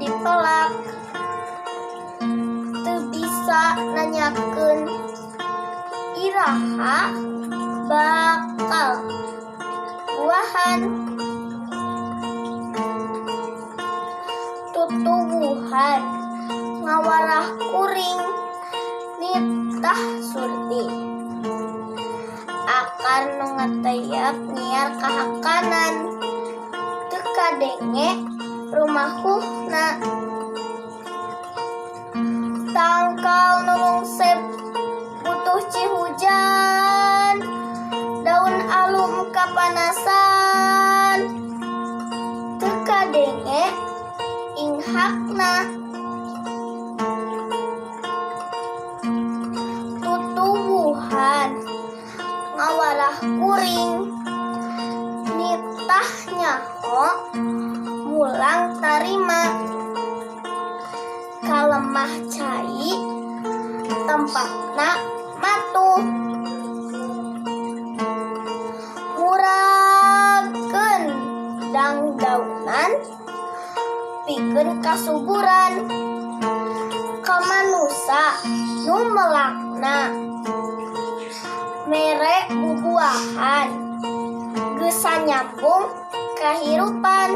dipelak, teu bisa nanyakeun iraha bakal buahan. Tutuwuhan ngawarah kuring nitah surti, akar nu ngatayap nyiar kahakanan, teu kadenge rumahuhna. Tangkal nu lungsep butuh cihujan, daun alum kapanasan, teu kadenge inghakna. Tutuwuhan ngawarah kuring nitah nyaho mulang tarima, kalemah cai tempatna matuh. Murageun dangdaunan pikeun kasuburan, ka manusa nu melakna. Mere bubuahan geus sanyambung kahirupan.